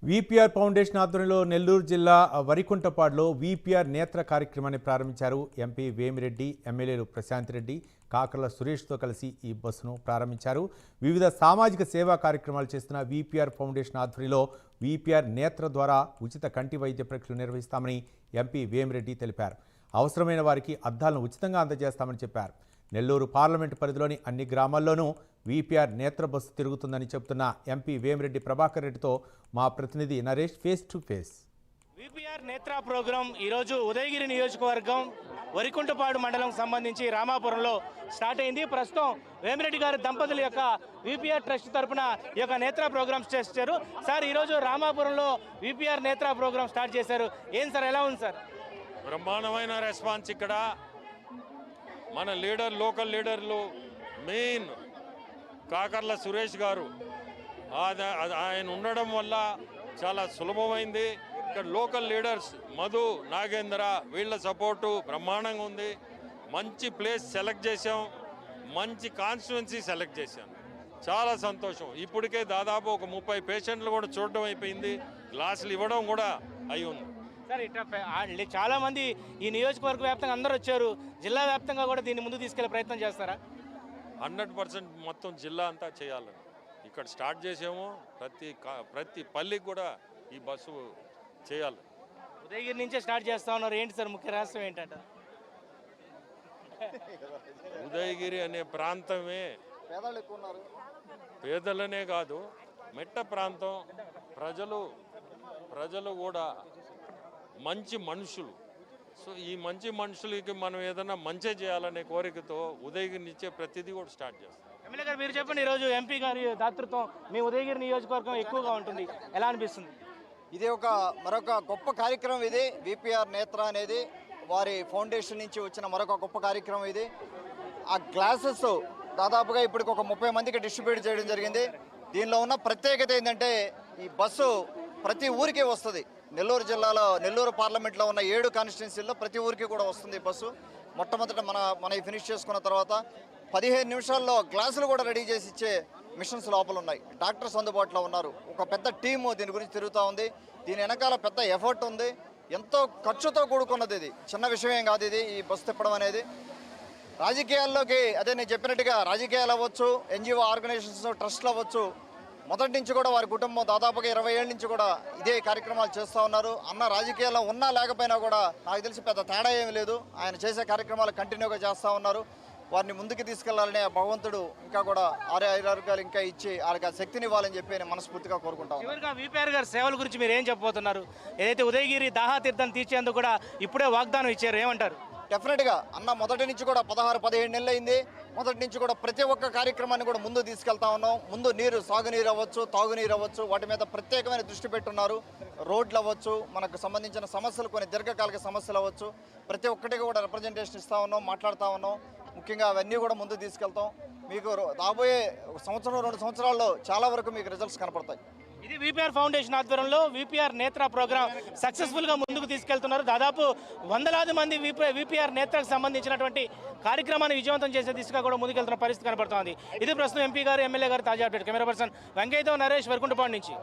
VPR foundation ఆధ్వర్యంలో నెల్లూరు జిల్లా వరికుంటపాడులో VPR నేత్ర కార్యక్రమాన్ని ప్రారంభించారు. ఎంపీ వేమిరెడ్డి, ఎమ్మెల్యేలు ప్రశాంత్ రెడ్డి, కాకర్ల సురేష్తో కలిసి ఈ బస్సును ప్రారంభించారు. వివిధ సామాజిక సేవా కార్యక్రమాలు చేస్తున్న వీపీఆర్ ఫౌండేషన్ ఆధ్వర్యంలో వీపీఆర్ నేత్ర ద్వారా ఉచిత కంటి వైద్య పరీక్షలు నిర్వహిస్తామని ఎంపీ వేమిరెడ్డి తెలిపారు. అవసరమైన వారికి అద్దాలను ఉచితంగా అందజేస్తామని చెప్పారు. నెల్లూరు పార్లమెంటు పరిధిలోని అన్ని గ్రామాల్లోనూ వీపీఆర్ నేత్ర బస్సు తిరుగుతుందని చెబుతున్న ఎంపీ వేమిరెడ్డి ప్రభాకర్ రెడ్డితో మా ప్రతినిధి Naresh face to face. VPR నేత్ర ప్రోగ్రాం ఈరోజు ఉదయగిరి నియోజకవర్గం వరికుంటపాడు మండలం సంబంధించి రామాపురంలో స్టార్ట్ అయింది. ప్రస్తుతం వేమిరెడ్డి గారి దంపతుల యొక్క వీపీఆర్ ట్రస్ట్ తరఫున ఈ యొక్క నేత్ర ప్రోగ్రామ్ చేశారు. సార్, ఈరోజు రామాపురంలో వీపీఆర్ నేత్ర ప్రోగ్రామ్ స్టార్ట్ చేశారు. ఏం సార్, ఎలా ఉంది సార్? బ్రహ్మాండమైన రెస్పాన్స్. ఇక్కడ మన లోకల్ లీడర్లు మెయిన్ కాకర్ల సురేష్ గారు ఆయన ఉండడం వల్ల చాలా సులభమైంది. ఇక్కడ లోకల్ లీడర్స్ మధు, నాగేంద్ర వీళ్ళ సపోర్టు బ్రహ్మాండంగా ఉంది. మంచి ప్లేస్ సెలెక్ట్ చేసాం, మంచి కాన్స్టిట్యున్సీ సెలెక్ట్ చేశాం. చాలా సంతోషం. ఇప్పటికే దాదాపు ఒక 30 పేషెంట్లు కూడా చూడడం అయిపోయింది. గ్లాసులు ఇవ్వడం కూడా అయి ఉంది. సార్, ఇట్లా చాలా మంది ఈ నియోజకవర్గ వ్యాప్తంగా అందరూ వచ్చారు. జిల్లా వ్యాప్తంగా కూడా దీన్ని ముందు తీసుకెళ్లే ప్రయత్నం చేస్తారా? 100% మొత్తం జిల్లా అంతా చేయాలని ఇక్కడ స్టార్ట్ చేసాము. ప్రతి పల్లికి కూడా ఈ బస్సు చేయాలి. ఉదయగిరి నుంచే స్టార్ట్ చేస్తా ఉన్నారు. ఏంటి సార్ ముఖ్య రహస్యం ఏంటంట? ఉదయగిరి అనే ప్రాంతమే పేదలనే కాదు, మెట్ట ప్రాంతం. ప్రజలు కూడా మంచి మనుషులు. సో ఈ మంచి మనుషులకి మనం ఏదైనా మంచి చేయాలనే కోరికతో ఉదయగిరి ఇచ్చే ప్రతిదీ కూడా స్టార్ట్ చేస్తాం. ఎమ్మెల్యే గారు, మీరు చెప్పండి, ఈరోజు ఎంపీ గారి దాతృత్వం మీ ఉదయగిరి నియోజకవర్గం ఎక్కువగా ఉంటుంది, ఎలా అనిపిస్తుంది? ఇది మరొక గొప్ప కార్యక్రమం. ఇది వీపీఆర్ నేత్ర అనేది వారి ఫౌండేషన్ నుంచి వచ్చిన మరొక గొప్ప కార్యక్రమం. ఇది ఆ గ్లాసెస్ దాదాపుగా ఇప్పటికి ఒక 30 మందికి డిస్ట్రిబ్యూట్ చేయడం జరిగింది. దీనిలో ఉన్న ప్రత్యేకత ఏంటంటే ఈ బస్సు ప్రతి ఊరికి వస్తుంది. నెల్లూరు జిల్లాలో నెల్లూరు పార్లమెంట్లో ఉన్న 7 కాన్స్టిట్యున్సీల్లో ప్రతి ఊరికి కూడా వస్తుంది బస్సు. మొట్టమొదట మన ఫినిష్ చేసుకున్న తర్వాత 15 నిమిషాల్లో గ్లాసులు కూడా రెడీ చేసి ఇచ్చే మిషన్స్ లోపల ఉన్నాయి. డాక్టర్స్ అందుబాటులో ఉన్నారు. ఒక పెద్ద టీము దీని గురించి తిరుగుతూ ఉంది. దీని వెనకాల పెద్ద ఎఫర్ట్ ఉంది. ఎంతో ఖర్చుతో కూడుకున్నది. ఇది చిన్న విషయం ఏం కాదు. ఇది ఈ బస్సు తిప్పడం అనేది రాజకీయాల్లోకి, అదే నేను చెప్పినట్టుగా రాజకీయాలు అవ్వచ్చు, ఎన్జిఓ ఆర్గనైజేషన్స్, ట్రస్ట్లు అవ్వచ్చు, మొదటి నుంచి కూడా వారి కుటుంబం దాదాపుగా 20 ఏళ్ళ నుంచి కూడా ఇదే కార్యక్రమాలు చేస్తూ ఉన్నారు. అన్న రాజకీయాల్లో ఉన్నా లేకపోయినా కూడా నాకు తెలిసి పెద్ద తేడా ఏమీ లేదు. ఆయన చేసే కార్యక్రమాలు కంటిన్యూగా చేస్తూ ఉన్నారు. వారిని ముందుకు తీసుకెళ్లాలని భగవంతుడు ఇంకా కూడా ఆరోగ్యాలు ఇంకా ఇచ్చి వాళ్ళకి ఆ శక్తిని ఇవ్వాలని చెప్పి నేను మనస్ఫూర్తిగా కోరుకుంటాను. చివరిగా వీపీఆర్ గారి సేవల గురించి మీరు ఏం చెప్పబోతున్నారు? ఏదైతే ఉదయగిరి దాహాతీర్థం తీర్చేందుకు కూడా ఇప్పుడే వాగ్దానం ఇచ్చారు, ఏమంటారు? డెఫినెట్గా అన్న మొదటి నుంచి కూడా 16-17 నెలలు అయింది. మొదటి నుంచి కూడా ప్రతి ఒక్క కార్యక్రమాన్ని కూడా ముందు తీసుకెళ్తా ఉన్నాం. ముందు నీరు, సాగునీరు అవ్వచ్చు, తాగునీరు అవ్వచ్చు, వాటి మీద ప్రత్యేకమైన దృష్టి పెట్టున్నారు. రోడ్లు అవ్వచ్చు, మనకు సంబంధించిన సమస్యలు, కొన్ని దీర్ఘకాలిక సమస్యలు అవ్వచ్చు, ప్రతి ఒక్కటికి కూడా రిప్రజెంటేషన్ ఇస్తూ ఉన్నాం, మాట్లాడుతూ ఉన్నాం. ముఖ్యంగా అవన్నీ కూడా ముందు తీసుకెళ్తాం. మీకు రాబోయే 1-2 సంవత్సరాల్లో చాలా వరకు మీకు రిజల్ట్స్ కనపడతాయి. ఇది వీపీఆర్ ఫౌండేషన్ ఆధ్వర్యంలో వీపీఆర్ నేత్ర ప్రోగ్రాం సక్సెస్ఫుల్గా ముందుకు తీసుకెళ్తున్నారు. దాదాపు వందలాది మంది వీపీఆర్ నేత్రకు సంబంధించినటువంటి కార్యక్రమాన్ని విజయవంతం చేసే దిశగా కూడా ముందుకెళ్తున్న పరిస్థితి కనబడుతోంది. ఇది ప్రస్తుతం ఎంపీ గారు, ఎమ్మెల్యే గారు తాజా అప్డేట్. కెమెరా పర్సన్ వెంకయ్యతో నరేష్, వరికుంటపాడు నుంచి.